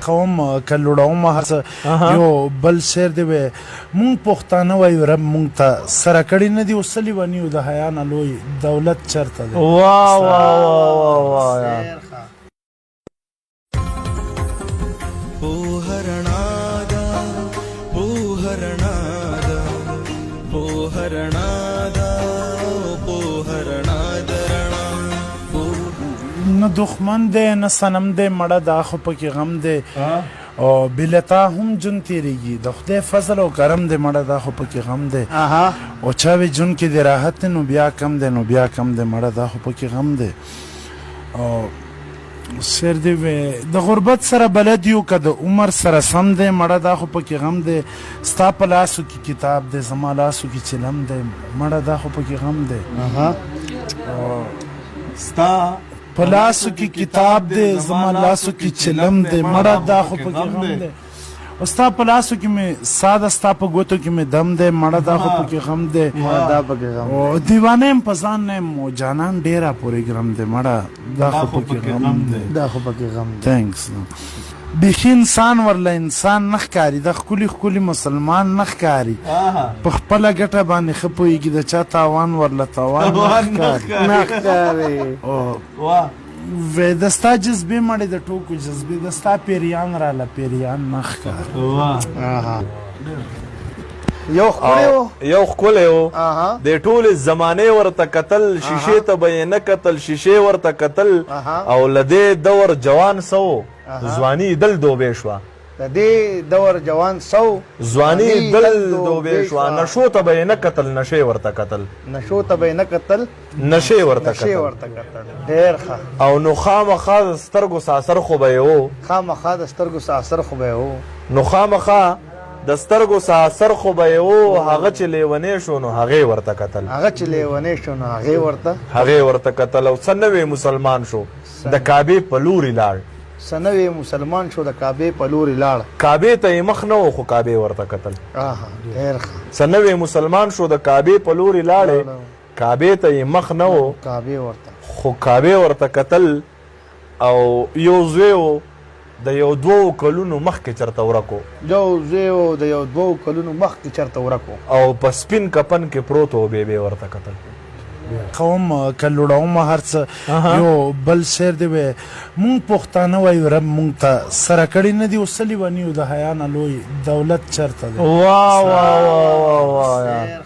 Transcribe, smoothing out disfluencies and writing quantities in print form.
کوم که لوړوم هر څه یو بل شعر دی وی مونږ پښتانه وایو رب مونږ ته سره کړي نه دي اوس لیونیو د حیا نه لوی دولت چرته دی واه واه واه واه نه دښمن دی نه صنم دی مړه دا خو پکې غم دی او بلتا هم جون تیریږي د خدای فضل او کرم دی مړه دا خو پکې غم دی او چا وی جون کې دی راحت نو بیا کم دی نو بیا کم دی مړه دا خو پکې غم دی او شعر دی د غربت سره بلد یو که د عمر سره سم دی مړه دا خو پکې غم دی ستا په لاسو کې کتاب دی زما لاسو کې چلم دی مړه دا خو پکې غم دی ستا په لاسو کې کتاب دی زما لاسو کې چلم دی مړه دا خو پکې غم دی او ستا په لاسو کې مې ساده ستا په ګوتو کې مې دم دی مړه دا خو پکې غم دی او دیوانه یم په ځان نه یم او جانان ډېره پورې ګرم دی مړه دا خو پکې غم دی تھینکس بیخي انسان ورله انسان نه ښکاري د ښکلي مسلمان نه ښکاري په خپله ګټه باندې ښه پوهېږي د چا تاوان ورله تاوان نه ښکاري د ستا جذبې مړې د ټوکو جذبې د ستا پیریان راله پیریان نه ښکاري یو ښکلی و د ټولې زمانې ورته کتل شیشې ته به یې نه کتل شیشې ورته کتل او له دې دور جوان سو ځواني دل دوبې شوه د دې دور جوان سو ځواني دل دوبې شوه نشو ته به یې نه کتل نشې ورته کتل نشو ته به یې نه کتل نشې ورته کتل ډېر ښه او نو خامخا د سترګو ساسر خو به یې و خامخا د سترګو ساسر خو به یې و نو خامخا د سترګو ساسر خو به یې و هغه چې لیونی شو نو هغې ورته کتل هغې ورته کتل او څه نوی مسلمان شو د کعبې په لورې لاړ سنوي مسلمان شو د کعبې په لورې لاړ کعبې ته یې مخ نه و خو کعبې ورته کتل ډېر ښه سنوي مسلمان شو د کعبې په لورې لاړې کعبې ته یې مخ نه و خو کعبې ورته کتل او یو زوی و د یو 2 کلونو مخکې چرته ورک و او په سپین کپن کې پروت و بیبې ورته کتل قوم که لوړوم هر څه یو بل شعر دی وی مونږ پښتانه وایو رب مونږ ته سره کړي نه دي اوس لیونیو د حیا نه لوی دولت چرته دی واه واه واه واه